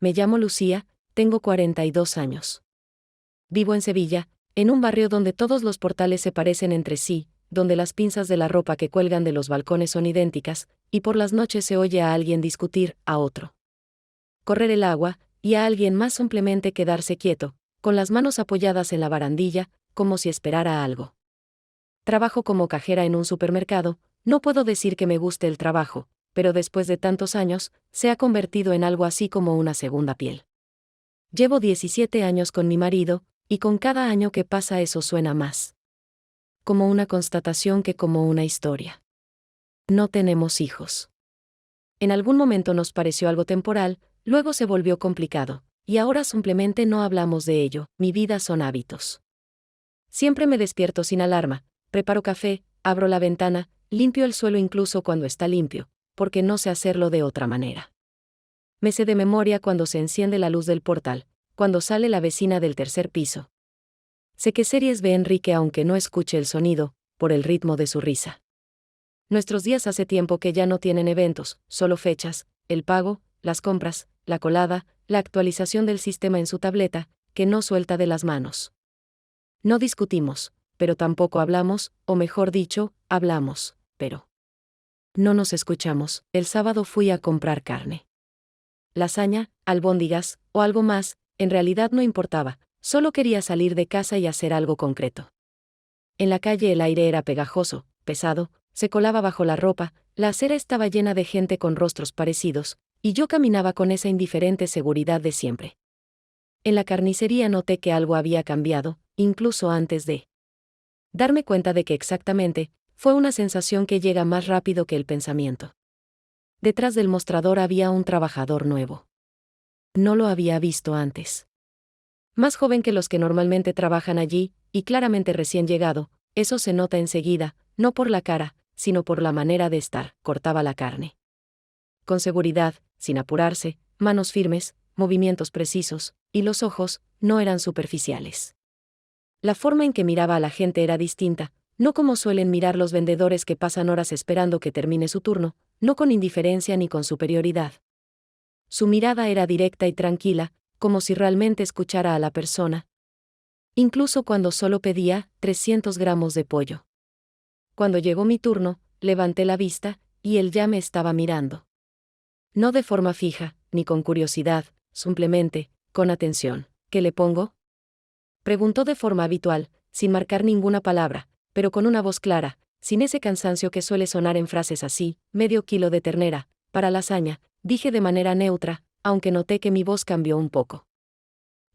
Me llamo Lucía, tengo 42 años. Vivo en Sevilla, en un barrio donde todos los portales se parecen entre sí, donde las pinzas de la ropa que cuelgan de los balcones son idénticas, y por las noches se oye a alguien discutir, a otro correr el agua, y a alguien más simplemente quedarse quieto, con las manos apoyadas en la barandilla, como si esperara algo. Trabajo como cajera en un supermercado, no puedo decir que me guste el trabajo, pero después de tantos años, se ha convertido en algo así como una segunda piel. Llevo 17 años con mi marido, y con cada año que pasa eso suena más como una constatación que como una historia. No tenemos hijos. En algún momento nos pareció algo temporal, luego se volvió complicado, y ahora simplemente no hablamos de ello. Mi vida son hábitos. Siempre me despierto sin alarma, preparo café, abro la ventana, limpio el suelo incluso cuando está limpio, porque no sé hacerlo de otra manera. Me sé de memoria cuando se enciende la luz del portal, cuando sale la vecina del tercer piso. Sé qué series ve Enrique aunque no escuche el sonido, por el ritmo de su risa. Nuestros días hace tiempo que ya no tienen eventos, solo fechas, el pago, las compras, la colada, la actualización del sistema en su tableta, que no suelta de las manos. No discutimos, pero tampoco hablamos, o mejor dicho, hablamos, pero no nos escuchamos. El sábado fui a comprar carne. Lasaña, albóndigas, o algo más, en realidad no importaba, solo quería salir de casa y hacer algo concreto. En la calle el aire era pegajoso, pesado, se colaba bajo la ropa, la acera estaba llena de gente con rostros parecidos, y yo caminaba con esa indiferente seguridad de siempre. En la carnicería noté que algo había cambiado, incluso antes de darme cuenta de que exactamente, fue una sensación que llega más rápido que el pensamiento. Detrás del mostrador había un trabajador nuevo. No lo había visto antes. Más joven que los que normalmente trabajan allí, y claramente recién llegado, eso se nota enseguida, no por la cara, sino por la manera de estar. Cortaba la carne con seguridad, sin apurarse, manos firmes, movimientos precisos, y los ojos no eran superficiales. La forma en que miraba a la gente era distinta, no como suelen mirar los vendedores que pasan horas esperando que termine su turno, no con indiferencia ni con superioridad. Su mirada era directa y tranquila, como si realmente escuchara a la persona. Incluso cuando solo pedía 300 gramos de pollo. Cuando llegó mi turno, levanté la vista, y él ya me estaba mirando. No de forma fija, ni con curiosidad, simplemente, con atención. ¿Qué le pongo?, preguntó de forma habitual, sin marcar ninguna palabra, pero con una voz clara, sin ese cansancio que suele sonar en frases así. Medio kilo de ternera, para lasaña, dije de manera neutra, aunque noté que mi voz cambió un poco.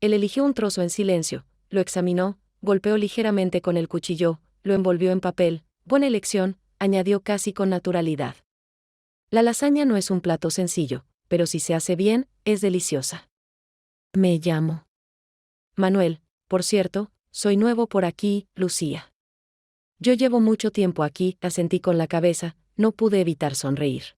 Él eligió un trozo en silencio, lo examinó, golpeó ligeramente con el cuchillo, lo envolvió en papel. Buena elección, añadió casi con naturalidad. La lasaña no es un plato sencillo, pero si se hace bien, es deliciosa. Me llamo Manuel, por cierto, soy nuevo por aquí, Lucía. Yo llevo mucho tiempo aquí, asentí con la cabeza, no pude evitar sonreír.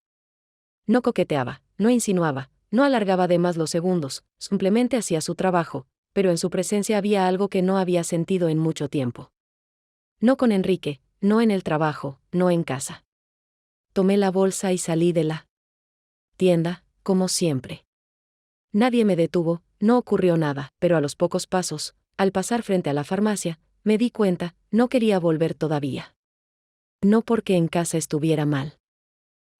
No coqueteaba, no insinuaba, no alargaba de más los segundos, simplemente hacía su trabajo, pero en su presencia había algo que no había sentido en mucho tiempo. No con Enrique, no en el trabajo, no en casa. Tomé la bolsa y salí de la tienda, como siempre. Nadie me detuvo, no ocurrió nada, pero a los pocos pasos, al pasar frente a la farmacia, me di cuenta, no quería volver todavía. No porque en casa estuviera mal.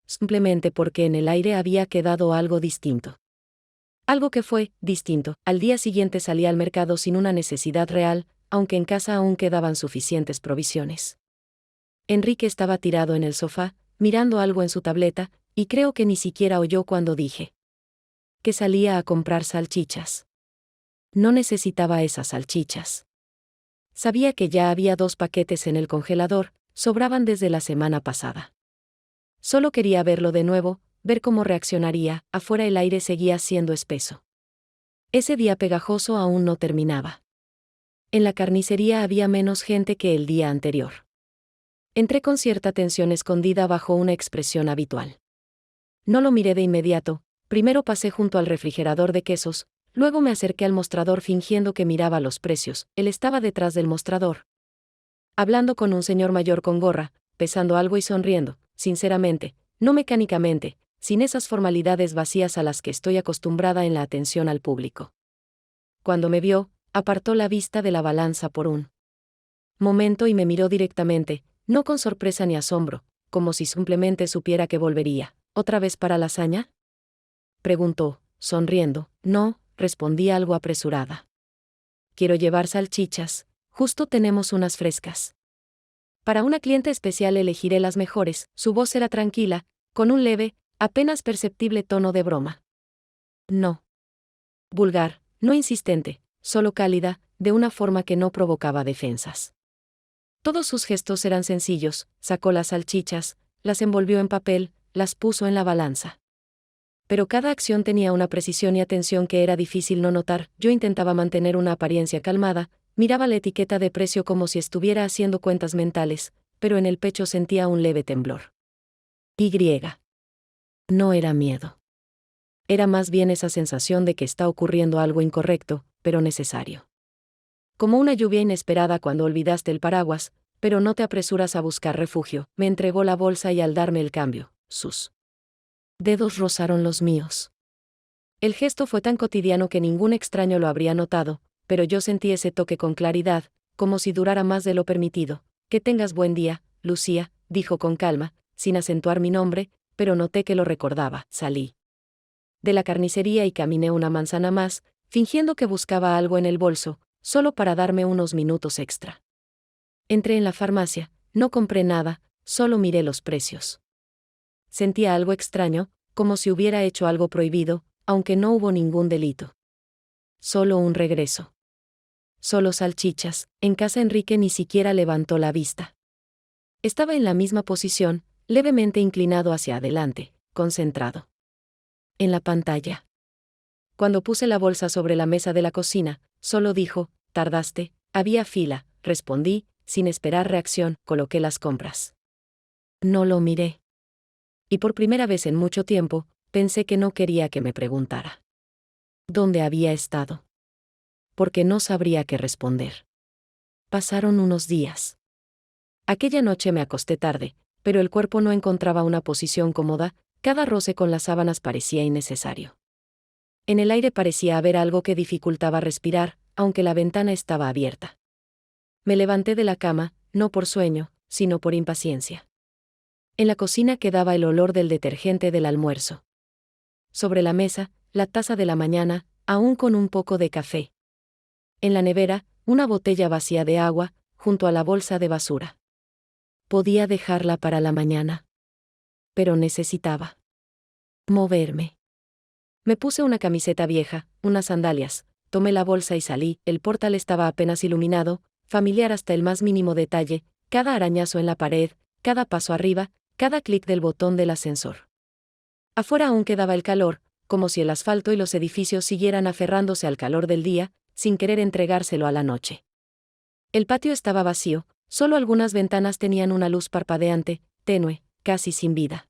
Simplemente porque en el aire había quedado algo distinto. Algo que fue distinto. Al día siguiente salí al mercado sin una necesidad real, aunque en casa aún quedaban suficientes provisiones. Enrique estaba tirado en el sofá, mirando algo en su tableta, y creo que ni siquiera oyó cuando dije que salía a comprar salchichas. No necesitaba esas salchichas. Sabía que ya había 2 paquetes en el congelador, sobraban desde la semana pasada. Solo quería verlo de nuevo, ver cómo reaccionaría. Afuera el aire seguía siendo espeso. Ese día pegajoso aún no terminaba. En la carnicería había menos gente que el día anterior. Entré con cierta tensión escondida bajo una expresión habitual. No lo miré de inmediato, primero pasé junto al refrigerador de quesos, luego me acerqué al mostrador fingiendo que miraba los precios. Él estaba detrás del mostrador, hablando con un señor mayor con gorra, pesando algo y sonriendo, sinceramente, no mecánicamente, sin esas formalidades vacías a las que estoy acostumbrada en la atención al público. Cuando me vio, apartó la vista de la balanza por un momento y me miró directamente, no con sorpresa ni asombro, como si simplemente supiera que volvería. ¿Otra vez para la hazaña?, preguntó, sonriendo. No, respondí algo apresurada. Quiero llevar salchichas, justo tenemos unas frescas. Para una cliente especial elegiré las mejores. Su voz era tranquila, con un leve, apenas perceptible tono de broma. No vulgar, no insistente, solo cálida, de una forma que no provocaba defensas. Todos sus gestos eran sencillos. Sacó las salchichas, las envolvió en papel, las puso en la balanza. Pero cada acción tenía una precisión y atención que era difícil no notar. Yo intentaba mantener una apariencia calmada, miraba la etiqueta de precio como si estuviera haciendo cuentas mentales, pero en el pecho sentía un leve temblor. No era miedo. Era más bien esa sensación de que está ocurriendo algo incorrecto, pero necesario. Como una lluvia inesperada cuando olvidaste el paraguas, pero no te apresuras a buscar refugio. Me entregó la bolsa y al darme el cambio, sus dedos rozaron los míos. El gesto fue tan cotidiano que ningún extraño lo habría notado, pero yo sentí ese toque con claridad, como si durara más de lo permitido. Que tengas buen día, Lucía, dijo con calma, sin acentuar mi nombre, pero noté que lo recordaba. Salí de la carnicería y caminé una manzana más, fingiendo que buscaba algo en el bolso, solo para darme unos minutos extra. Entré en la farmacia, no compré nada, solo miré los precios. Sentía algo extraño, como si hubiera hecho algo prohibido, aunque no hubo ningún delito. Solo un regreso. Solo salchichas. En casa Enrique ni siquiera levantó la vista. Estaba en la misma posición, levemente inclinado hacia adelante, concentrado en la pantalla. Cuando puse la bolsa sobre la mesa de la cocina, solo dijo, «¿Tardaste?» Había fila, respondí, sin esperar reacción. Coloqué las compras. No lo miré. Y por primera vez en mucho tiempo, pensé que no quería que me preguntara dónde había estado. Porque no sabría qué responder. Pasaron unos días. Aquella noche me acosté tarde, pero el cuerpo no encontraba una posición cómoda, cada roce con las sábanas parecía innecesario. En el aire parecía haber algo que dificultaba respirar, aunque la ventana estaba abierta. Me levanté de la cama, no por sueño, sino por impaciencia. En la cocina quedaba el olor del detergente del almuerzo. Sobre la mesa, la taza de la mañana, aún con un poco de café. En la nevera, una botella vacía de agua, junto a la bolsa de basura. Podía dejarla para la mañana. Pero necesitaba moverme. Me puse una camiseta vieja, unas sandalias, tomé la bolsa y salí. El portal estaba apenas iluminado, familiar hasta el más mínimo detalle, cada arañazo en la pared, cada paso arriba, cada clic del botón del ascensor. Afuera aún quedaba el calor, como si el asfalto y los edificios siguieran aferrándose al calor del día, sin querer entregárselo a la noche. El patio estaba vacío, solo algunas ventanas tenían una luz parpadeante, tenue, casi sin vida.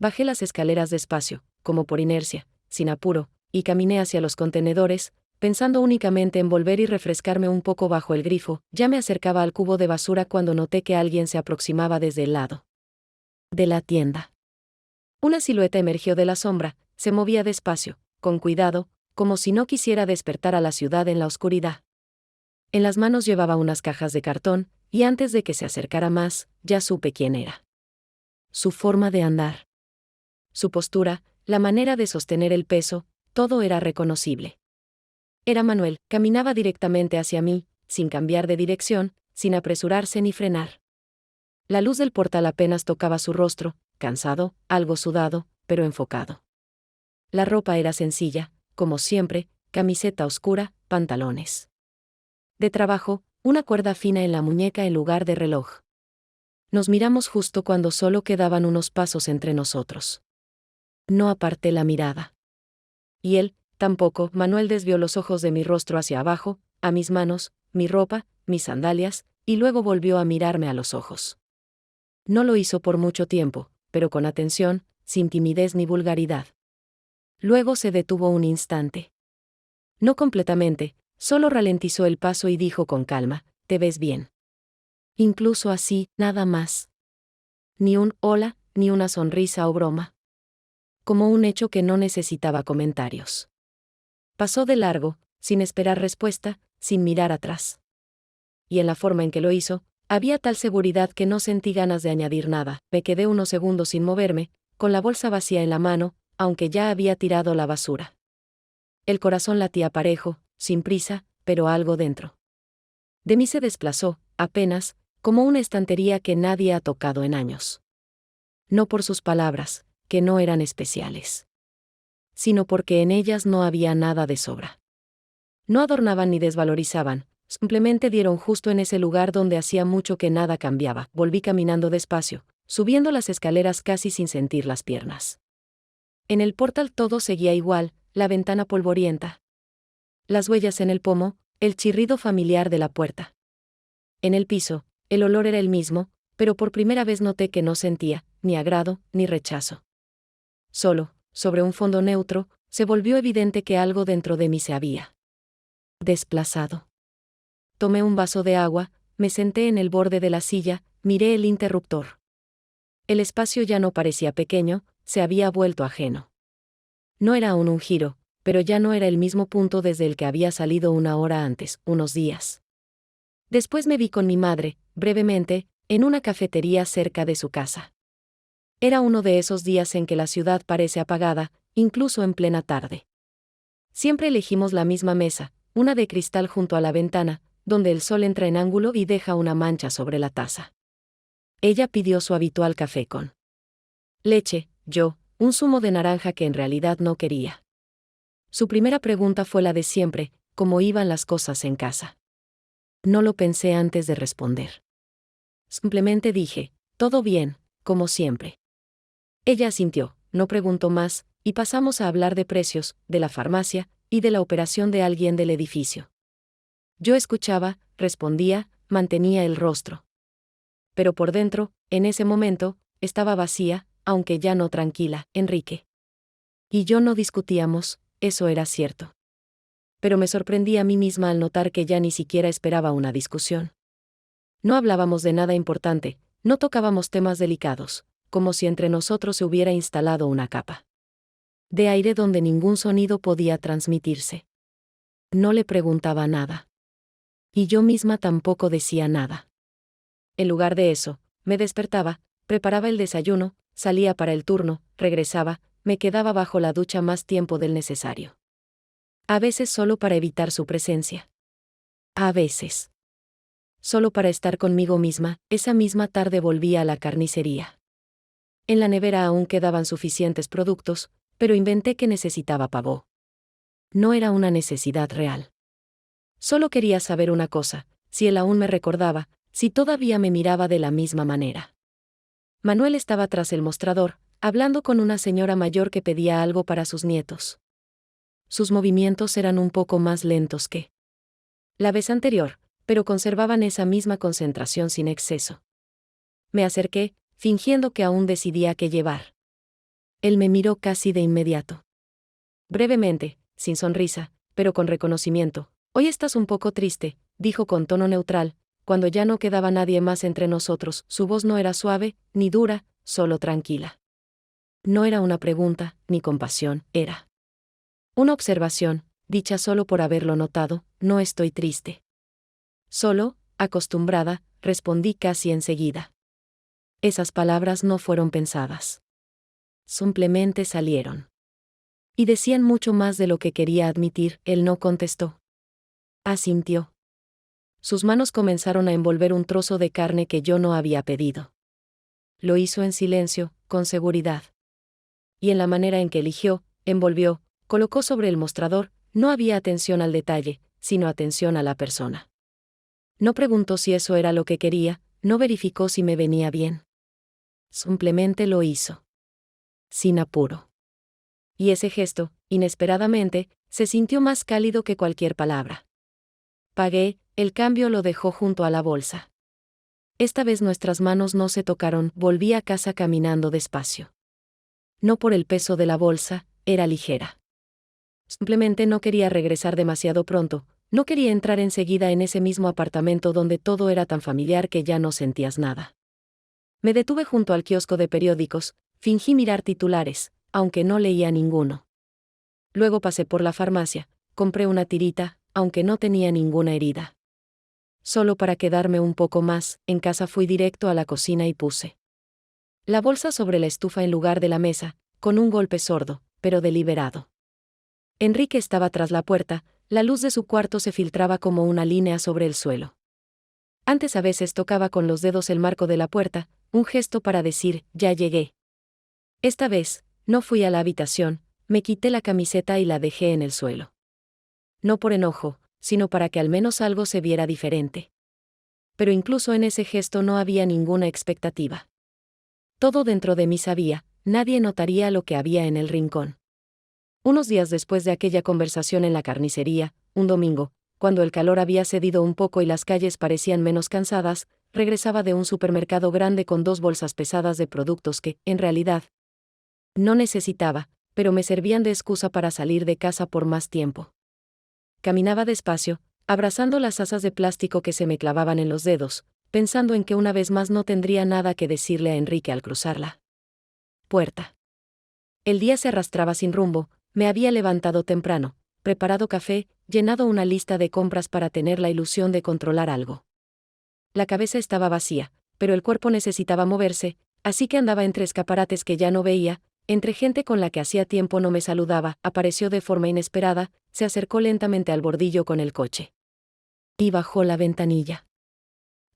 Bajé las escaleras despacio, como por inercia, sin apuro, y caminé hacia los contenedores, pensando únicamente en volver y refrescarme un poco bajo el grifo. Ya me acercaba al cubo de basura cuando noté que alguien se aproximaba desde el lado de la tienda. Una silueta emergió de la sombra, se movía despacio, con cuidado, como si no quisiera despertar a la ciudad en la oscuridad. En las manos llevaba unas cajas de cartón, y antes de que se acercara más, ya supe quién era. Su forma de andar. Su postura, la manera de sostener el peso, todo era reconocible. Era Manuel. Caminaba directamente hacia mí, sin cambiar de dirección, sin apresurarse ni frenar. La luz del portal apenas tocaba su rostro, cansado, algo sudado, pero enfocado. La ropa era sencilla, como siempre, camiseta oscura, pantalones de trabajo, una cuerda fina en la muñeca en lugar de reloj. Nos miramos justo cuando solo quedaban unos pasos entre nosotros. No aparté la mirada. Y él, tampoco. Manuel desvió los ojos de mi rostro hacia abajo, a mis manos, mi ropa, mis sandalias, y luego volvió a mirarme a los ojos. No lo hizo por mucho tiempo, pero con atención, sin timidez ni vulgaridad. Luego se detuvo un instante. No completamente, solo ralentizó el paso y dijo con calma, «Te ves bien». Incluso así, nada más. Ni un «hola», ni una sonrisa o broma. como un hecho que no necesitaba comentarios. Pasó de largo, sin esperar respuesta, sin mirar atrás. Y en la forma en que lo hizo, había tal seguridad que no sentí ganas de añadir nada. Me quedé unos segundos sin moverme, con la bolsa vacía en la mano, aunque ya había tirado la basura. El corazón latía parejo, sin prisa, pero algo dentro de mí se desplazó, apenas, como una estantería que nadie ha tocado en años. No por sus palabras, que no eran especiales, sino porque en ellas no había nada de sobra. No adornaban ni desvalorizaban, simplemente dieron justo en ese lugar donde hacía mucho que nada cambiaba. Volví caminando despacio, subiendo las escaleras casi sin sentir las piernas. En el portal todo seguía igual, la ventana polvorienta, las huellas en el pomo, el chirrido familiar de la puerta. En el piso, el olor era el mismo, pero por primera vez noté que no sentía ni agrado ni rechazo. Solo, sobre un fondo neutro, se volvió evidente que algo dentro de mí se había desplazado. Tomé un vaso de agua, me senté en el borde de la silla, miré el interruptor. El espacio ya no parecía pequeño, se había vuelto ajeno. No era aún un giro, pero ya no era el mismo punto desde el que había salido una hora antes, unos días. Después me vi con mi madre, brevemente, en una cafetería cerca de su casa. Era uno de esos días en que la ciudad parece apagada, incluso en plena tarde. Siempre elegimos la misma mesa, una de cristal junto a la ventana, donde el sol entra en ángulo y deja una mancha sobre la taza. Ella pidió su habitual café con leche, yo, un zumo de naranja que en realidad no quería. Su primera pregunta fue la de siempre, ¿cómo iban las cosas en casa? No lo pensé antes de responder. Simplemente dije, todo bien, como siempre. Ella asintió, no preguntó más, y pasamos a hablar de precios, de la farmacia, y de la operación de alguien del edificio. Yo escuchaba, respondía, mantenía el rostro. Pero por dentro, en ese momento, estaba vacía, aunque ya no tranquila. Enrique y yo no discutíamos, eso era cierto. Pero me sorprendí a mí misma al notar que ya ni siquiera esperaba una discusión. No hablábamos de nada importante, no tocábamos temas delicados, como si entre nosotros se hubiera instalado una capa de aire donde ningún sonido podía transmitirse. No le preguntaba nada. Y yo misma tampoco decía nada. En lugar de eso, me despertaba, preparaba el desayuno, salía para el turno, regresaba, me quedaba bajo la ducha más tiempo del necesario. A veces solo para evitar su presencia. A veces solo para estar conmigo misma. Esa misma tarde volví a la carnicería. En la nevera aún quedaban suficientes productos, pero inventé que necesitaba pavo. No era una necesidad real. Solo quería saber una cosa, si él aún me recordaba, si todavía me miraba de la misma manera. Manuel estaba tras el mostrador, hablando con una señora mayor que pedía algo para sus nietos. Sus movimientos eran un poco más lentos que la vez anterior, pero conservaban esa misma concentración sin exceso. Me acerqué, fingiendo que aún decidía qué llevar. Él me miró casi de inmediato. Brevemente, sin sonrisa, pero con reconocimiento. Hoy estás un poco triste, dijo con tono neutral, cuando ya no quedaba nadie más entre nosotros. Su voz no era suave, ni dura, solo tranquila. No era una pregunta, ni compasión, era una observación, dicha solo por haberlo notado. No estoy triste. Solo, acostumbrada, respondí casi enseguida. Esas palabras no fueron pensadas. Simplemente salieron. Y decían mucho más de lo que quería admitir. Él no contestó. Asintió. Sus manos comenzaron a envolver un trozo de carne que yo no había pedido. Lo hizo en silencio, con seguridad. Y en la manera en que eligió, envolvió, colocó sobre el mostrador, no había atención al detalle, sino atención a la persona. No preguntó si eso era lo que quería, no verificó si me venía bien. Simplemente lo hizo. Sin apuro. Y ese gesto, inesperadamente, se sintió más cálido que cualquier palabra. Pagué, el cambio lo dejó junto a la bolsa. Esta vez nuestras manos no se tocaron, volví a casa caminando despacio. No por el peso de la bolsa, era ligera. Simplemente no quería regresar demasiado pronto, no quería entrar enseguida en ese mismo apartamento donde todo era tan familiar que ya no sentías nada. Me detuve junto al kiosco de periódicos, fingí mirar titulares, aunque no leía ninguno. Luego pasé por la farmacia, compré una tirita, aunque no tenía ninguna herida. Solo para quedarme un poco más, en casa fui directo a la cocina y puse la bolsa sobre la estufa en lugar de la mesa, con un golpe sordo, pero deliberado. Enrique estaba tras la puerta, la luz de su cuarto se filtraba como una línea sobre el suelo. Antes a veces tocaba con los dedos el marco de la puerta, un gesto para decir, ya llegué. Esta vez, no fui a la habitación, me quité la camiseta y la dejé en el suelo. No por enojo, sino para que al menos algo se viera diferente. Pero incluso en ese gesto no había ninguna expectativa. Todo dentro de mí sabía, nadie notaría lo que había en el rincón. Unos días después de aquella conversación en la carnicería, un domingo, cuando el calor había cedido un poco y las calles parecían menos cansadas, regresaba de un supermercado grande con 2 bolsas pesadas de productos que, en realidad, no necesitaba, pero me servían de excusa para salir de casa por más tiempo. Caminaba despacio, abrazando las asas de plástico que se me clavaban en los dedos, pensando en que una vez más no tendría nada que decirle a Enrique al cruzar la puerta. El día se arrastraba sin rumbo, me había levantado temprano, preparado café, llenado una lista de compras para tener la ilusión de controlar algo. La cabeza estaba vacía, pero el cuerpo necesitaba moverse, así que andaba entre escaparates que ya no veía, entre gente con la que hacía tiempo no me saludaba, apareció de forma inesperada, se acercó lentamente al bordillo con el coche. Y bajó la ventanilla.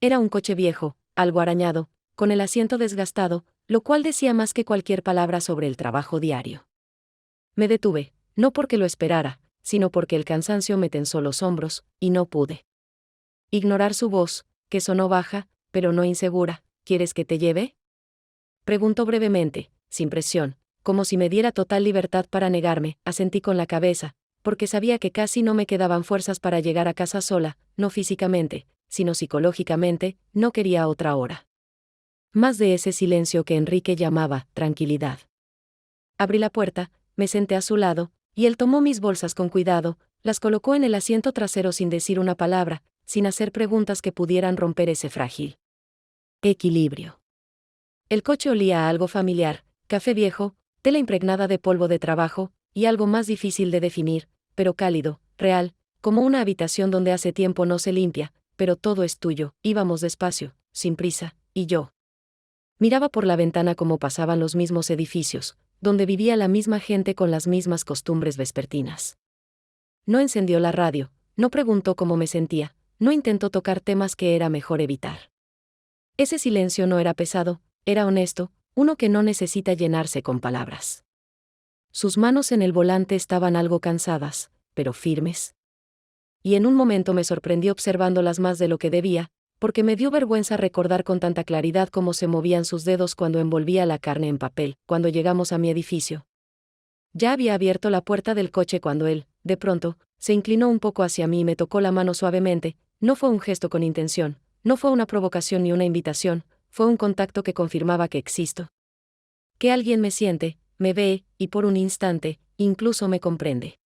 Era un coche viejo, algo arañado, con el asiento desgastado, lo cual decía más que cualquier palabra sobre el trabajo diario. Me detuve, no porque lo esperara, sino porque el cansancio me tensó los hombros, y no pude ignorar su voz, que sonó baja, pero no insegura. ¿Quieres que te lleve? Preguntó brevemente, sin presión, como si me diera total libertad para negarme. Asentí con la cabeza, porque sabía que casi no me quedaban fuerzas para llegar a casa sola, no físicamente, sino psicológicamente, no quería otra hora más de ese silencio que Enrique llamaba tranquilidad. Abrí la puerta, me senté a su lado, y él tomó mis bolsas con cuidado, las colocó en el asiento trasero sin decir una palabra, sin hacer preguntas que pudieran romper ese frágil equilibrio. El coche olía a algo familiar, café viejo, tela impregnada de polvo de trabajo, y algo más difícil de definir, pero cálido, real, como una habitación donde hace tiempo no se limpia, pero todo es tuyo. Íbamos despacio, sin prisa, y yo miraba por la ventana cómo pasaban los mismos edificios, donde vivía la misma gente con las mismas costumbres vespertinas. No encendió la radio, no preguntó cómo me sentía, no intentó tocar temas que era mejor evitar. Ese silencio no era pesado, era honesto, uno que no necesita llenarse con palabras. Sus manos en el volante estaban algo cansadas, pero firmes. Y en un momento me sorprendí observándolas más de lo que debía, porque me dio vergüenza recordar con tanta claridad cómo se movían sus dedos cuando envolvía la carne en papel. Cuando llegamos a mi edificio, ya había abierto la puerta del coche cuando él, de pronto, se inclinó un poco hacia mí y me tocó la mano suavemente. No fue un gesto con intención, no fue una provocación ni una invitación, fue un contacto que confirmaba que existo. Que alguien me siente, me ve, y por un instante, incluso me comprende.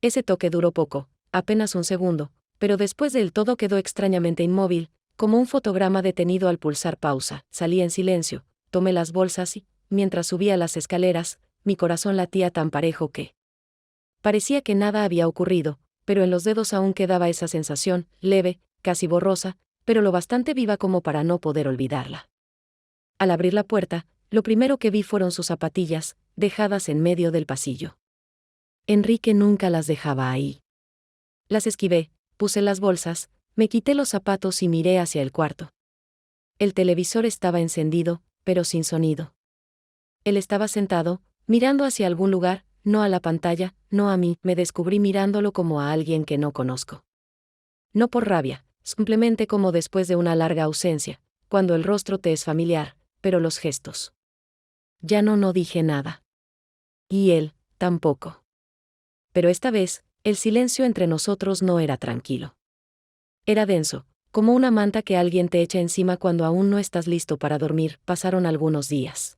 Ese toque duró poco, apenas un segundo, pero después del todo quedó extrañamente inmóvil, como un fotograma detenido al pulsar pausa. Salí en silencio, tomé las bolsas y, mientras subía las escaleras, mi corazón latía tan parejo que parecía que nada había ocurrido, pero en los dedos aún quedaba esa sensación, leve, casi borrosa, pero lo bastante viva como para no poder olvidarla. Al abrir la puerta, lo primero que vi fueron sus zapatillas, dejadas en medio del pasillo. Enrique nunca las dejaba ahí. Las esquivé, puse las bolsas, me quité los zapatos y miré hacia el cuarto. El televisor estaba encendido, pero sin sonido. Él estaba sentado, mirando hacia algún lugar, no a la pantalla, no a mí. Me descubrí mirándolo como a alguien que no conozco. No por rabia, simplemente como después de una larga ausencia, cuando el rostro te es familiar, pero los gestos. Ya no dije nada. Y él, tampoco. Pero esta vez, el silencio entre nosotros no era tranquilo. Era denso, como una manta que alguien te echa encima cuando aún no estás listo para dormir. Pasaron algunos días.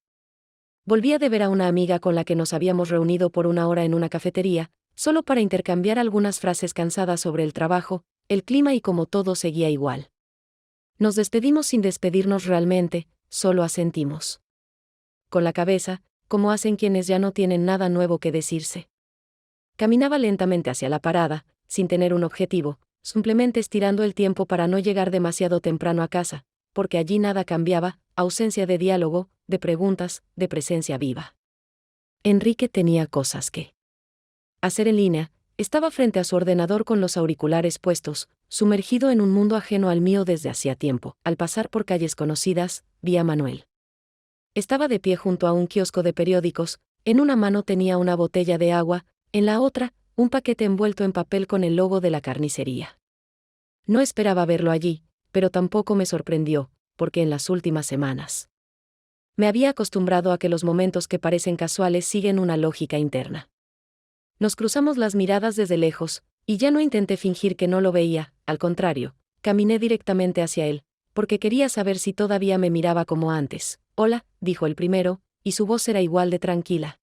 Volvía de ver a una amiga con la que nos habíamos reunido por una hora en una cafetería, solo para intercambiar algunas frases cansadas sobre el trabajo, el clima y cómo todo seguía igual. Nos despedimos sin despedirnos realmente, solo asentimos. Con la cabeza, como hacen quienes ya no tienen nada nuevo que decirse. Caminaba lentamente hacia la parada, sin tener un objetivo, simplemente estirando el tiempo para no llegar demasiado temprano a casa, porque allí nada cambiaba, ausencia de diálogo, de preguntas, de presencia viva. Enrique tenía cosas que hacer en línea. Estaba frente a su ordenador con los auriculares puestos, sumergido en un mundo ajeno al mío desde hacía tiempo. Al pasar por calles conocidas, vi a Manuel. Estaba de pie junto a un kiosco de periódicos, en una mano tenía una botella de agua, en la otra, un paquete envuelto en papel con el logo de la carnicería. No esperaba verlo allí, pero tampoco me sorprendió, porque en las últimas semanas me había acostumbrado a que los momentos que parecen casuales siguen una lógica interna. Nos cruzamos las miradas desde lejos, y ya no intenté fingir que no lo veía, al contrario, caminé directamente hacia él, porque quería saber si todavía me miraba como antes. «Hola», dijo el primero, y su voz era igual de tranquila.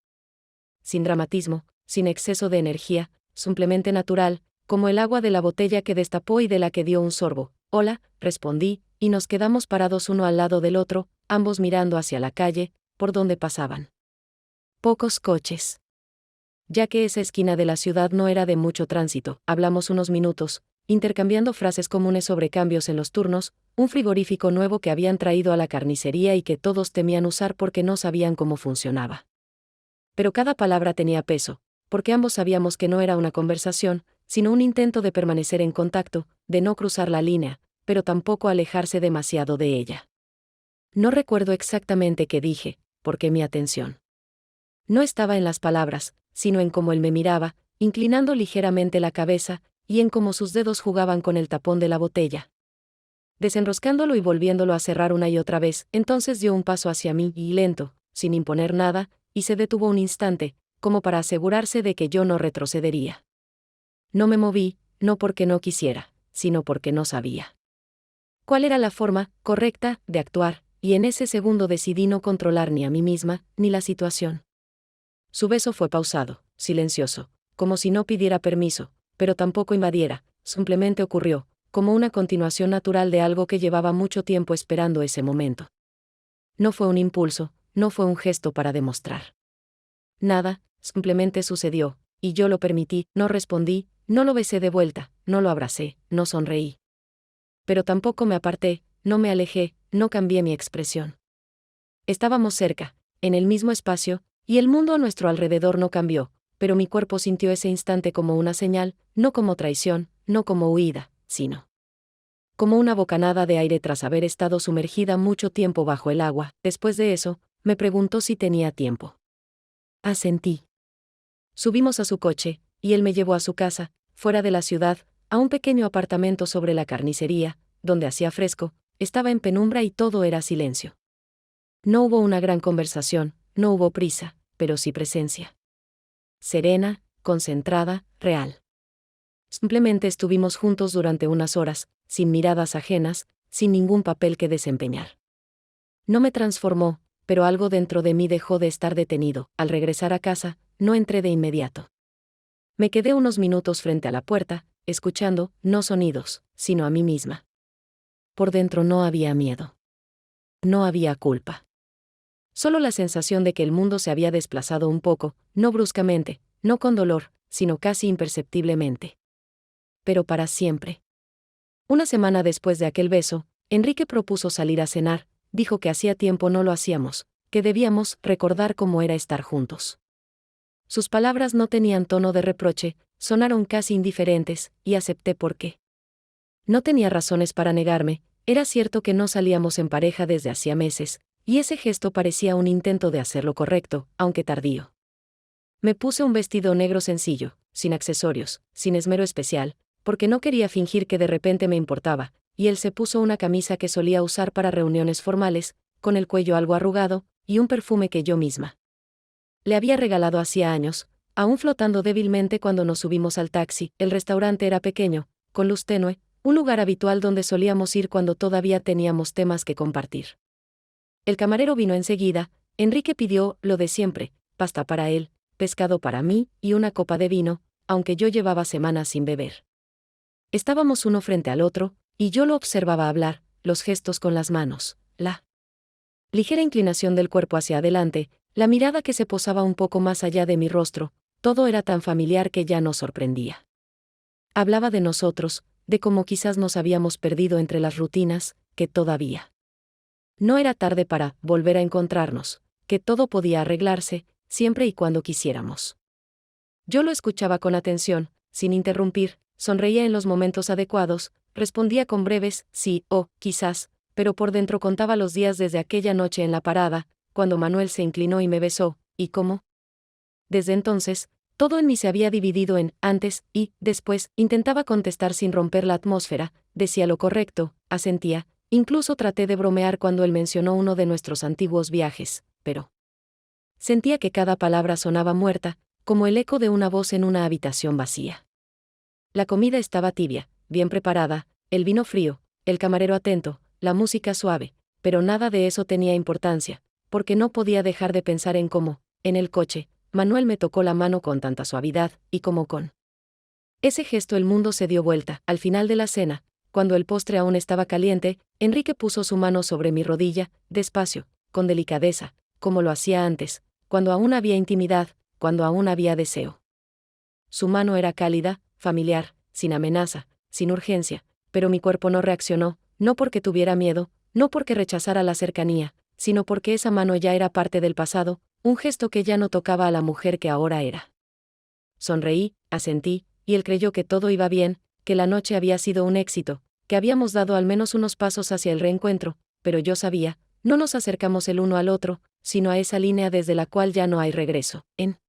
Sin dramatismo, sin exceso de energía, simplemente natural, como el agua de la botella que destapó y de la que dio un sorbo. «Hola», respondí, y nos quedamos parados uno al lado del otro, ambos mirando hacia la calle, por donde pasaban pocos coches. Ya que esa esquina de la ciudad no era de mucho tránsito, hablamos unos minutos, intercambiando frases comunes sobre cambios en los turnos, un frigorífico nuevo que habían traído a la carnicería y que todos temían usar porque no sabían cómo funcionaba. Pero cada palabra tenía peso, porque ambos sabíamos que no era una conversación, sino un intento de permanecer en contacto, de no cruzar la línea, pero tampoco alejarse demasiado de ella. No recuerdo exactamente qué dije, porque mi atención no estaba en las palabras, sino en cómo él me miraba, inclinando ligeramente la cabeza, y en cómo sus dedos jugaban con el tapón de la botella. Desenroscándolo y volviéndolo a cerrar una y otra vez, entonces dio un paso hacia mí, y lento, sin imponer nada, y se detuvo un instante, como para asegurarse de que yo no retrocedería. No me moví, no porque no quisiera, sino porque no sabía cuál era la forma correcta de actuar, y en ese segundo decidí no controlar ni a mí misma, ni la situación. Su beso fue pausado, silencioso, como si no pidiera permiso, pero tampoco invadiera, simplemente ocurrió, como una continuación natural de algo que llevaba mucho tiempo esperando ese momento. No fue un impulso, no fue un gesto para demostrar nada, simplemente sucedió, y yo lo permití, no respondí, no lo besé de vuelta, no lo abracé, no sonreí. Pero tampoco me aparté, no me alejé, no cambié mi expresión. Estábamos cerca, en el mismo espacio, y el mundo a nuestro alrededor no cambió, pero mi cuerpo sintió ese instante como una señal, no como traición, no como huida, sino como una bocanada de aire tras haber estado sumergida mucho tiempo bajo el agua. Después de eso, me preguntó si tenía tiempo. Asentí. Subimos a su coche, y él me llevó a su casa, fuera de la ciudad, a un pequeño apartamento sobre la carnicería, donde hacía fresco, estaba en penumbra y todo era silencio. No hubo una gran conversación, no hubo prisa, pero sí presencia. Serena, concentrada, real. Simplemente estuvimos juntos durante unas horas, sin miradas ajenas, sin ningún papel que desempeñar. No me transformó, pero algo dentro de mí dejó de estar detenido. Al regresar a casa, no entré de inmediato. Me quedé unos minutos frente a la puerta, escuchando, no sonidos, sino a mí misma. Por dentro no había miedo. No había culpa. Solo la sensación de que el mundo se había desplazado un poco, no bruscamente, no con dolor, sino casi imperceptiblemente. Pero para siempre. Una semana después de aquel beso, Enrique propuso salir a cenar, dijo que hacía tiempo no lo hacíamos, que debíamos recordar cómo era estar juntos. Sus palabras no tenían tono de reproche, sonaron casi indiferentes, y acepté por qué. No tenía razones para negarme, era cierto que no salíamos en pareja desde hacía meses, y ese gesto parecía un intento de hacer lo correcto, aunque tardío. Me puse un vestido negro sencillo, sin accesorios, sin esmero especial, porque no quería fingir que de repente me importaba, y él se puso una camisa que solía usar para reuniones formales, con el cuello algo arrugado, y un perfume que yo misma le había regalado hacía años, aún flotando débilmente cuando nos subimos al taxi. El restaurante era pequeño, con luz tenue, un lugar habitual donde solíamos ir cuando todavía teníamos temas que compartir. El camarero vino enseguida, Enrique pidió lo de siempre, pasta para él, pescado para mí y una copa de vino, aunque yo llevaba semanas sin beber. Estábamos uno frente al otro, y yo lo observaba hablar, los gestos con las manos, la ligera inclinación del cuerpo hacia adelante, la mirada que se posaba un poco más allá de mi rostro, todo era tan familiar que ya nos sorprendía. Hablaba de nosotros, de cómo quizás nos habíamos perdido entre las rutinas, que todavía no era tarde para volver a encontrarnos, que todo podía arreglarse, siempre y cuando quisiéramos. Yo lo escuchaba con atención, sin interrumpir, sonreía en los momentos adecuados, respondía con breves sí o quizás, pero por dentro contaba los días desde aquella noche en la parada, cuando Manuel se inclinó y me besó, y cómo. Desde entonces, todo en mí se había dividido en antes y después. Intentaba contestar sin romper la atmósfera, decía lo correcto, asentía, incluso traté de bromear cuando él mencionó uno de nuestros antiguos viajes, pero sentía que cada palabra sonaba muerta, como el eco de una voz en una habitación vacía. La comida estaba tibia, bien preparada, el vino frío, el camarero atento, la música suave, pero nada de eso tenía importancia, porque no podía dejar de pensar en cómo, en el coche, Manuel me tocó la mano con tanta suavidad, y como con ese gesto el mundo se dio vuelta. Al final de la cena, cuando el postre aún estaba caliente, Enrique puso su mano sobre mi rodilla, despacio, con delicadeza, como lo hacía antes, cuando aún había intimidad, cuando aún había deseo. Su mano era cálida, familiar, sin amenaza, sin urgencia, pero mi cuerpo no reaccionó, no porque tuviera miedo, no porque rechazara la cercanía, sino porque esa mano ya era parte del pasado, un gesto que ya no tocaba a la mujer que ahora era. Sonreí, asentí, y él creyó que todo iba bien, que la noche había sido un éxito, que habíamos dado al menos unos pasos hacia el reencuentro, pero yo sabía, no nos acercamos el uno al otro, sino a esa línea desde la cual ya no hay regreso. En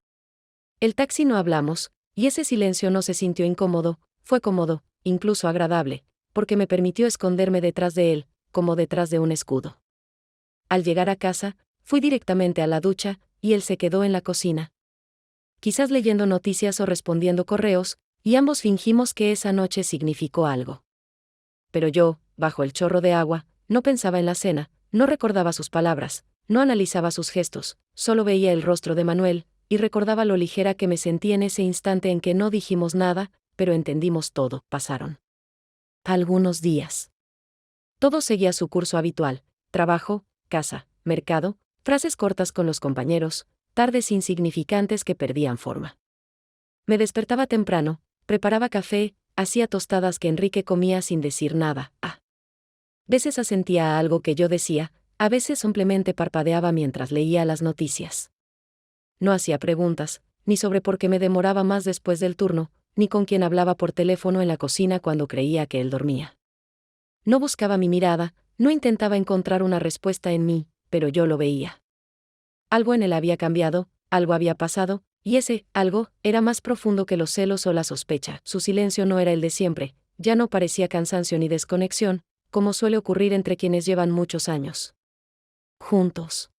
el taxi no hablamos, y ese silencio no se sintió incómodo, fue cómodo, incluso agradable, porque me permitió esconderme detrás de él, como detrás de un escudo. Al llegar a casa, fui directamente a la ducha, y él se quedó en la cocina. Quizás leyendo noticias o respondiendo correos, y ambos fingimos que esa noche significó algo. Pero yo, bajo el chorro de agua, no pensaba en la cena, no recordaba sus palabras, no analizaba sus gestos, solo veía el rostro de Manuel, y recordaba lo ligera que me sentí en ese instante en que no dijimos nada, pero entendimos todo. Pasaron algunos días. Todo seguía su curso habitual: trabajo, casa, mercado, frases cortas con los compañeros, tardes insignificantes que perdían forma. Me despertaba temprano, preparaba café, hacía tostadas que Enrique comía sin decir nada. A veces asentía a algo que yo decía, a veces simplemente parpadeaba mientras leía las noticias. No hacía preguntas, ni sobre por qué me demoraba más después del turno, ni con quién hablaba por teléfono en la cocina cuando creía que él dormía. No buscaba mi mirada, no intentaba encontrar una respuesta en mí, pero yo lo veía. Algo en él había cambiado, algo había pasado, y ese algo era más profundo que los celos o la sospecha. Su silencio no era el de siempre, ya no parecía cansancio ni desconexión, como suele ocurrir entre quienes llevan muchos años juntos.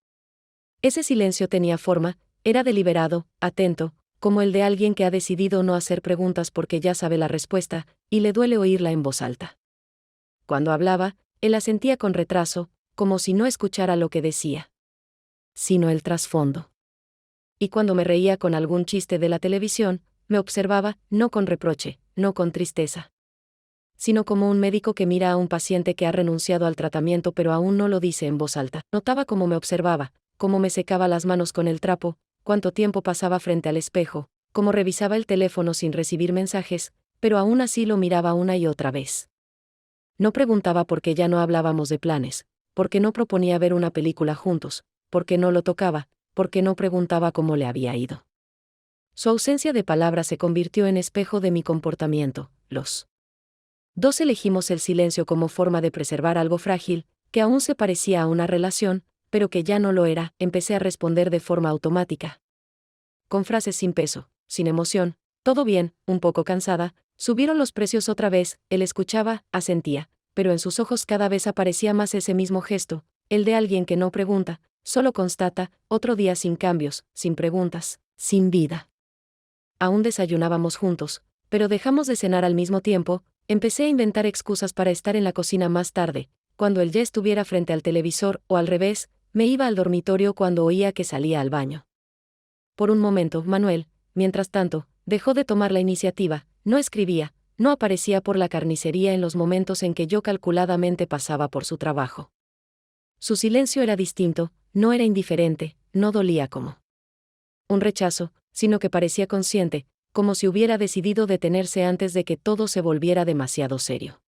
Ese silencio tenía forma, era deliberado, atento, como el de alguien que ha decidido no hacer preguntas porque ya sabe la respuesta, y le duele oírla en voz alta. Cuando hablaba, él asentía con retraso, como si no escuchara lo que decía, sino el trasfondo. Y cuando me reía con algún chiste de la televisión, me observaba, no con reproche, no con tristeza, sino como un médico que mira a un paciente que ha renunciado al tratamiento pero aún no lo dice en voz alta. Notaba cómo me observaba, cómo me secaba las manos con el trapo, cuánto tiempo pasaba frente al espejo, cómo revisaba el teléfono sin recibir mensajes, pero aún así lo miraba una y otra vez. No preguntaba por qué ya no hablábamos de planes, por qué no proponía ver una película juntos, por qué no lo tocaba, por qué no preguntaba cómo le había ido. Su ausencia de palabras se convirtió en espejo de mi comportamiento. Los dos elegimos el silencio como forma de preservar algo frágil, que aún se parecía a una relación, pero que ya no lo era. Empecé a responder de forma automática, con frases sin peso, sin emoción. Todo bien, un poco cansada. Subieron los precios otra vez. Él escuchaba, asentía, pero en sus ojos cada vez aparecía más ese mismo gesto, el de alguien que no pregunta, solo constata. Otro día sin cambios, sin preguntas, sin vida. Aún desayunábamos juntos, pero dejamos de cenar al mismo tiempo. Empecé a inventar excusas para estar en la cocina más tarde, cuando él ya estuviera frente al televisor, o al revés, me iba al dormitorio cuando oía que salía al baño. Por un momento, Manuel, mientras tanto, dejó de tomar la iniciativa, no escribía, no aparecía por la carnicería en los momentos en que yo calculadamente pasaba por su trabajo. Su silencio era distinto, no era indiferente, no dolía como un rechazo, sino que parecía consciente, como si hubiera decidido detenerse antes de que todo se volviera demasiado serio.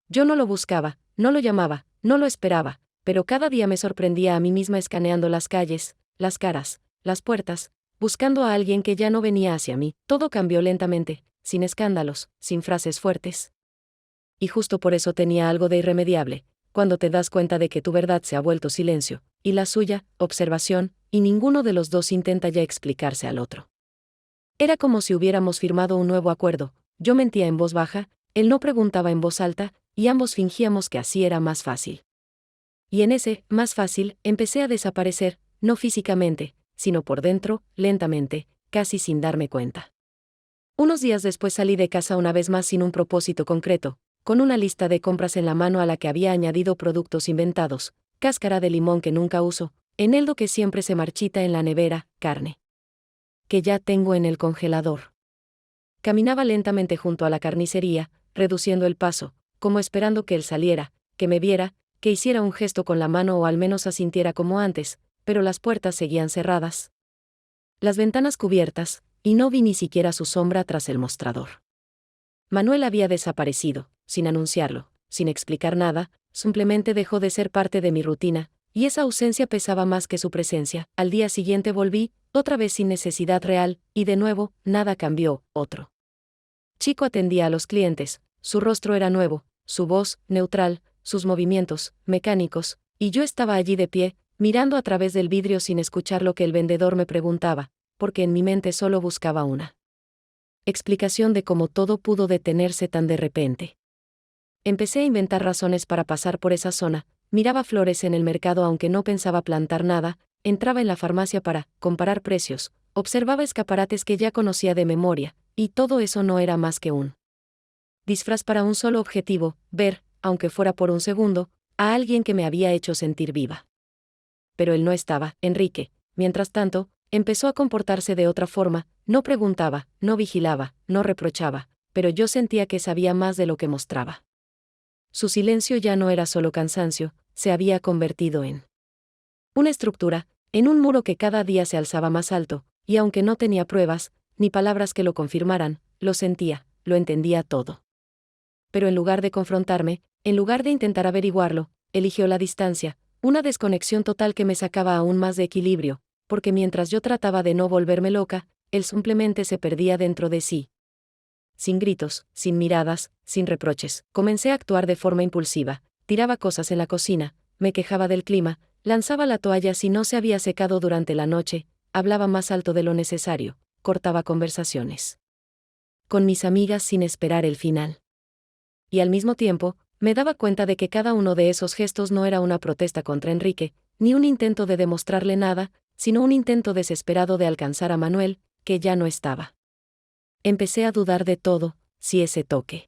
Yo no lo buscaba, no lo llamaba, no lo esperaba, pero cada día me sorprendía a mí misma escaneando las calles, las caras, las puertas, buscando a alguien que ya no venía hacia mí. Todo cambió lentamente, sin escándalos, sin frases fuertes. Y justo por eso tenía algo de irremediable, cuando te das cuenta de que tu verdad se ha vuelto silencio, y la suya, observación, y ninguno de los dos intenta ya explicarse al otro. Era como si hubiéramos firmado un nuevo acuerdo. Yo mentía en voz baja, él no preguntaba en voz alta, y ambos fingíamos que así era más fácil. Y en ese, más fácil, empecé a desaparecer, no físicamente, sino por dentro, lentamente, casi sin darme cuenta. Unos días después salí de casa una vez más sin un propósito concreto, con una lista de compras en la mano a la que había añadido productos inventados, cáscara de limón que nunca uso, eneldo que siempre se marchita en la nevera, carne que ya tengo en el congelador. Caminaba lentamente junto a la carnicería, reduciendo el paso, como esperando que él saliera, que me viera, que hiciera un gesto con la mano o al menos asintiera como antes, pero las puertas seguían cerradas, las ventanas cubiertas, y no vi ni siquiera su sombra tras el mostrador. Manuel había desaparecido, sin anunciarlo, sin explicar nada, simplemente dejó de ser parte de mi rutina, y esa ausencia pesaba más que su presencia. Al día siguiente volví, otra vez sin necesidad real, y de nuevo, nada cambió. Otro chico atendía a los clientes, su rostro era nuevo, su voz, neutral, sus movimientos, mecánicos, y yo estaba allí de pie, mirando a través del vidrio sin escuchar lo que el vendedor me preguntaba, porque en mi mente solo buscaba una explicación de cómo todo pudo detenerse tan de repente. Empecé a inventar razones para pasar por esa zona, miraba flores en el mercado aunque no pensaba plantar nada, entraba en la farmacia para comparar precios, observaba escaparates que ya conocía de memoria, y todo eso no era más que un disfraz para un solo objetivo, ver, aunque fuera por un segundo, a alguien que me había hecho sentir viva. Pero él no estaba. Enrique, mientras tanto, empezó a comportarse de otra forma, no preguntaba, no vigilaba, no reprochaba, pero yo sentía que sabía más de lo que mostraba. Su silencio ya no era solo cansancio, se había convertido en una estructura, en un muro que cada día se alzaba más alto, y aunque no tenía pruebas, ni palabras que lo confirmaran, lo sentía, lo entendía todo. Pero en lugar de confrontarme, en lugar de intentar averiguarlo, eligió la distancia, una desconexión total que me sacaba aún más de equilibrio, porque mientras yo trataba de no volverme loca, él simplemente se perdía dentro de sí. Sin gritos, sin miradas, sin reproches, comencé a actuar de forma impulsiva, tiraba cosas en la cocina, me quejaba del clima, lanzaba la toalla si no se había secado durante la noche, hablaba más alto de lo necesario, cortaba conversaciones con mis amigas sin esperar el final. Y al mismo tiempo, me daba cuenta de que cada uno de esos gestos no era una protesta contra Enrique, ni un intento de demostrarle nada, sino un intento desesperado de alcanzar a Manuel, que ya no estaba. Empecé a dudar de todo, si ese toque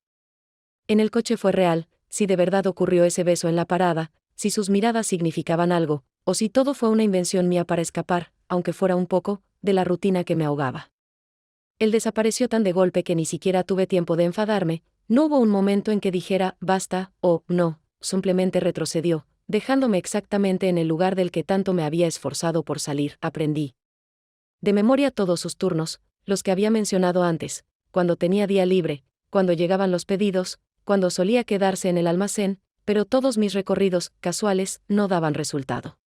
en el coche fue real, si de verdad ocurrió ese beso en la parada, si sus miradas significaban algo, o si todo fue una invención mía para escapar, aunque fuera un poco, de la rutina que me ahogaba. Él desapareció tan de golpe que ni siquiera tuve tiempo de enfadarme, no hubo un momento en que dijera, basta, o, no, simplemente retrocedió, dejándome exactamente en el lugar del que tanto me había esforzado por salir. Aprendí de memoria todos sus turnos, los que había mencionado antes, cuando tenía día libre, cuando llegaban los pedidos, cuando solía quedarse en el almacén, pero todos mis recorridos, casuales, no daban resultado.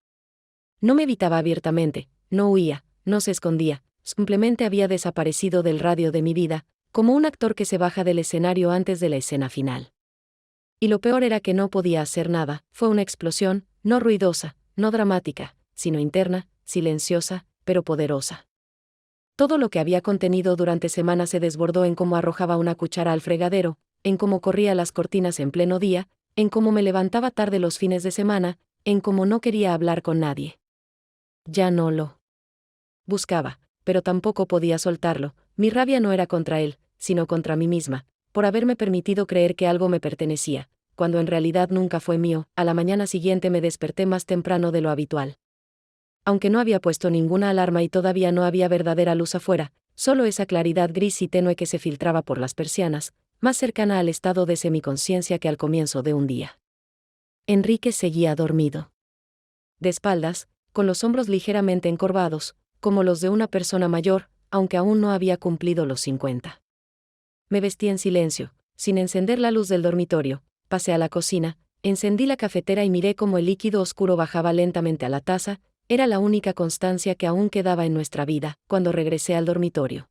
No me evitaba abiertamente, no huía, no se escondía, simplemente había desaparecido del radio de mi vida, como un actor que se baja del escenario antes de la escena final. Y lo peor era que no podía hacer nada, fue una explosión, no ruidosa, no dramática, sino interna, silenciosa, pero poderosa. Todo lo que había contenido durante semanas se desbordó en cómo arrojaba una cuchara al fregadero, en cómo corría las cortinas en pleno día, en cómo me levantaba tarde los fines de semana, en cómo no quería hablar con nadie. Ya no lo buscaba, pero tampoco podía soltarlo. Mi rabia no era contra él, sino contra mí misma, por haberme permitido creer que algo me pertenecía, cuando en realidad nunca fue mío. A la mañana siguiente me desperté más temprano de lo habitual. Aunque no había puesto ninguna alarma y todavía no había verdadera luz afuera, solo esa claridad gris y tenue que se filtraba por las persianas, más cercana al estado de semiconsciencia que al comienzo de un día. Enrique seguía dormido. De espaldas, con los hombros ligeramente encorvados, como los de una persona mayor, aunque aún no había cumplido los 50. Me vestí en silencio, sin encender la luz del dormitorio, pasé a la cocina, encendí la cafetera y miré cómo el líquido oscuro bajaba lentamente a la taza. Era la única constancia que aún quedaba en nuestra vida, cuando regresé al dormitorio.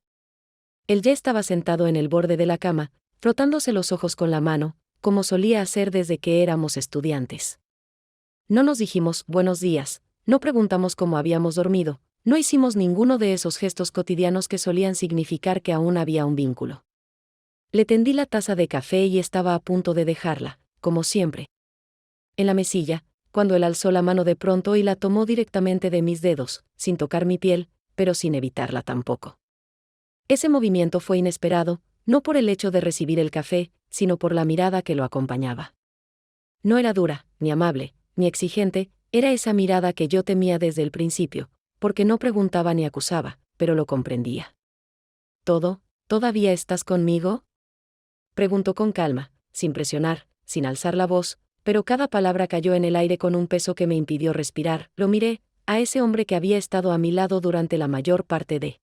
Él ya estaba sentado en el borde de la cama, frotándose los ojos con la mano, como solía hacer desde que éramos estudiantes. No nos dijimos buenos días, no preguntamos cómo habíamos dormido, no hicimos ninguno de esos gestos cotidianos que solían significar que aún había un vínculo. Le tendí la taza de café y estaba a punto de dejarla, como siempre. En la mesilla, cuando él alzó la mano de pronto y la tomó directamente de mis dedos, sin tocar mi piel, pero sin evitarla tampoco. Ese movimiento fue inesperado, no por el hecho de recibir el café, sino por la mirada que lo acompañaba. No era dura, ni amable, ni exigente, era esa mirada que yo temía desde el principio, porque no preguntaba ni acusaba, pero lo comprendía. ¿Todavía estás conmigo?, preguntó con calma, sin presionar, sin alzar la voz, pero cada palabra cayó en el aire con un peso que me impidió respirar. Lo miré, a ese hombre que había estado a mi lado durante la mayor parte de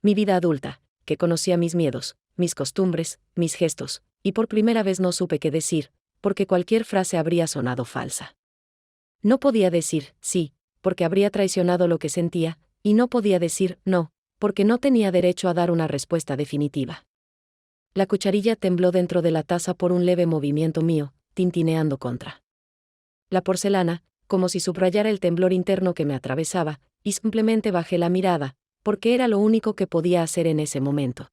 mi vida adulta, que conocía mis miedos, mis costumbres, mis gestos, y por primera vez no supe qué decir, porque cualquier frase habría sonado falsa. No podía decir sí, porque habría traicionado lo que sentía, y no podía decir no, porque no tenía derecho a dar una respuesta definitiva. La cucharilla tembló dentro de la taza por un leve movimiento mío, tintineando contra la porcelana, como si subrayara el temblor interno que me atravesaba, y simplemente bajé la mirada, porque era lo único que podía hacer en ese momento.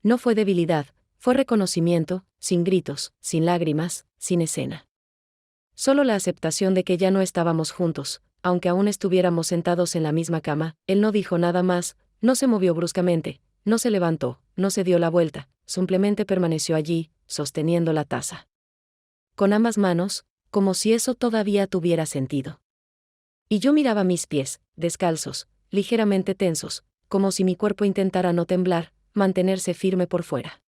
No fue debilidad, fue reconocimiento, sin gritos, sin lágrimas, sin escena. Solo la aceptación de que ya no estábamos juntos, aunque aún estuviéramos sentados en la misma cama. Él no dijo nada más, no se movió bruscamente, no se levantó, no se dio la vuelta, simplemente permaneció allí, sosteniendo la taza con ambas manos, como si eso todavía tuviera sentido. Y yo miraba mis pies, descalzos, ligeramente tensos, como si mi cuerpo intentara no temblar, mantenerse firme por fuera.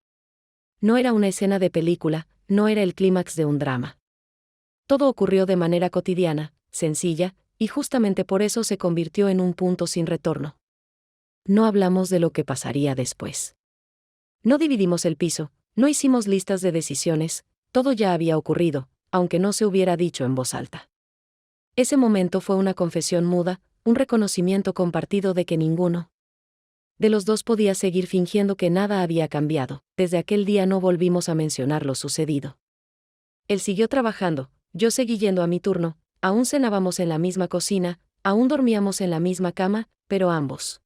No era una escena de película, no era el clímax de un drama. Todo ocurrió de manera cotidiana, sencilla, y justamente por eso se convirtió en un punto sin retorno. No hablamos de lo que pasaría después. No dividimos el piso, no hicimos listas de decisiones, todo ya había ocurrido, aunque no se hubiera dicho en voz alta. Ese momento fue una confesión muda, un reconocimiento compartido de que ninguno de los dos podía seguir fingiendo que nada había cambiado. Desde aquel día no volvimos a mencionar lo sucedido. Él siguió trabajando, yo seguí yendo a mi turno, aún cenábamos en la misma cocina, aún dormíamos en la misma cama, pero ambos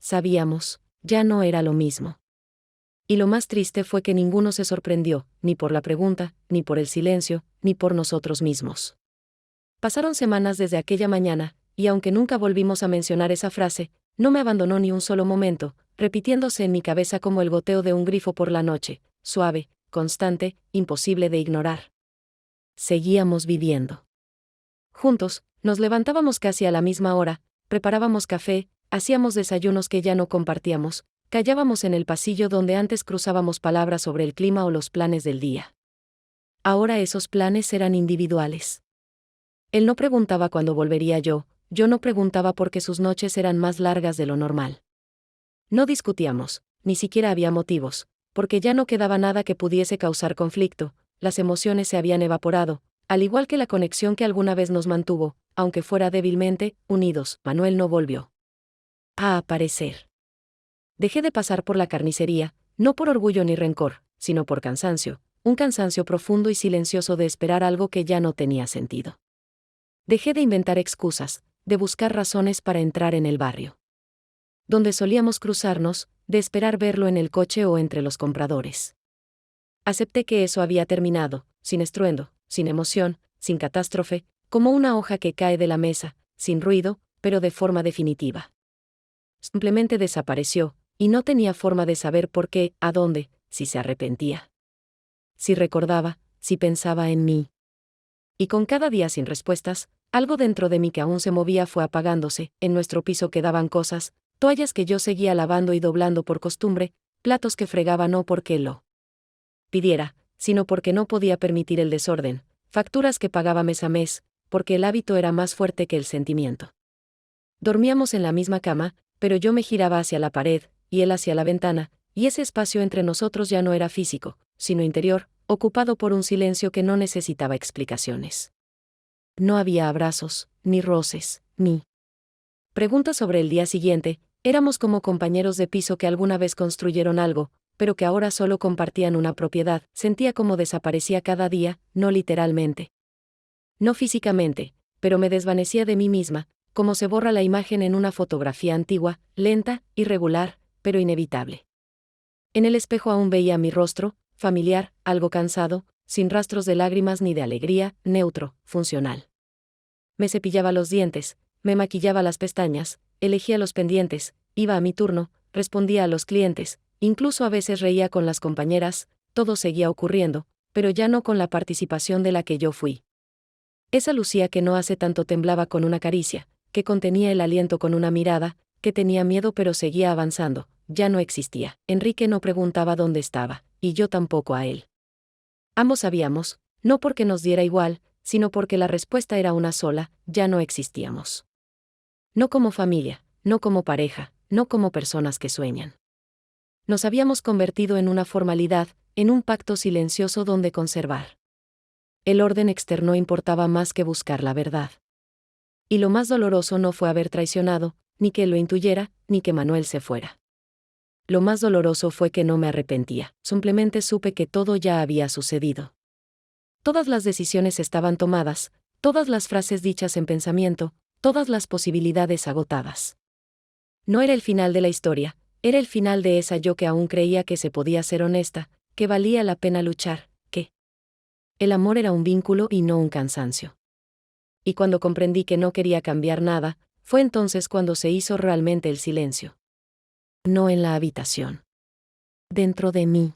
sabíamos, ya no era lo mismo. Y lo más triste fue que ninguno se sorprendió, ni por la pregunta, ni por el silencio, ni por nosotros mismos. Pasaron semanas desde aquella mañana, y aunque nunca volvimos a mencionar esa frase, no me abandonó ni un solo momento, repitiéndose en mi cabeza como el goteo de un grifo por la noche, suave, constante, imposible de ignorar. Seguíamos viviendo juntos, nos levantábamos casi a la misma hora, preparábamos café, hacíamos desayunos que ya no compartíamos, callábamos en el pasillo donde antes cruzábamos palabras sobre el clima o los planes del día. Ahora esos planes eran individuales. Él no preguntaba cuándo volvería yo no preguntaba por qué sus noches eran más largas de lo normal. No discutíamos, ni siquiera había motivos, porque ya no quedaba nada que pudiese causar conflicto, las emociones se habían evaporado, al igual que la conexión que alguna vez nos mantuvo, aunque fuera débilmente, unidos. Manuel no volvió a aparecer. Dejé de pasar por la carnicería, no por orgullo ni rencor, sino por cansancio, un cansancio profundo y silencioso de esperar algo que ya no tenía sentido. Dejé de inventar excusas, de buscar razones para entrar en el barrio donde solíamos cruzarnos, de esperar verlo en el coche o entre los compradores. Acepté que eso había terminado, sin estruendo, sin emoción, sin catástrofe, como una hoja que cae de la mesa, sin ruido, pero de forma definitiva. Simplemente desapareció, y no tenía forma de saber por qué, a dónde, si se arrepentía, si recordaba, si pensaba en mí. Y con cada día sin respuestas, algo dentro de mí que aún se movía fue apagándose. En nuestro piso quedaban cosas, toallas que yo seguía lavando y doblando por costumbre, platos que fregaba no porque lo pidiera, sino porque no podía permitir el desorden, facturas que pagaba mes a mes, porque el hábito era más fuerte que el sentimiento. Dormíamos en la misma cama, pero yo me giraba hacia la pared, y él hacia la ventana, y ese espacio entre nosotros ya no era físico, sino interior, ocupado por un silencio que no necesitaba explicaciones. No había abrazos, ni roces, ni preguntas sobre el día siguiente. Éramos como compañeros de piso que alguna vez construyeron algo, pero que ahora solo compartían una propiedad. Sentía como desaparecía cada día, no literalmente. No físicamente, pero me desvanecía de mí misma, como se borra la imagen en una fotografía antigua, lenta, irregular, pero inevitable. En el espejo aún veía mi rostro, familiar, algo cansado, sin rastros de lágrimas ni de alegría, neutro, funcional. Me cepillaba los dientes, me maquillaba las pestañas, elegía los pendientes, iba a mi turno, respondía a los clientes, incluso a veces reía con las compañeras. Todo seguía ocurriendo, pero ya no con la participación de la que yo fui. Esa Lucía que no hace tanto temblaba con una caricia, que contenía el aliento con una mirada, que tenía miedo pero seguía avanzando, ya no existía. Enrique no preguntaba dónde estaba, y yo tampoco a él. Ambos sabíamos, no porque nos diera igual, sino porque la respuesta era una sola: ya no existíamos. No como familia, no como pareja, no como personas que sueñan. Nos habíamos convertido en una formalidad, en un pacto silencioso donde conservar el orden externo importaba más que buscar la verdad. Y lo más doloroso no fue haber traicionado, ni que él lo intuyera, ni que Manuel se fuera. Lo más doloroso fue que no me arrepentía, simplemente supe que todo ya había sucedido. Todas las decisiones estaban tomadas, todas las frases dichas en pensamiento, todas las posibilidades agotadas. No era el final de la historia, era el final de esa yo que aún creía que se podía ser honesta, que valía la pena luchar, que el amor era un vínculo y no un cansancio. Y cuando comprendí que no quería cambiar nada, fue entonces cuando se hizo realmente el silencio. No en la habitación. Dentro de mí.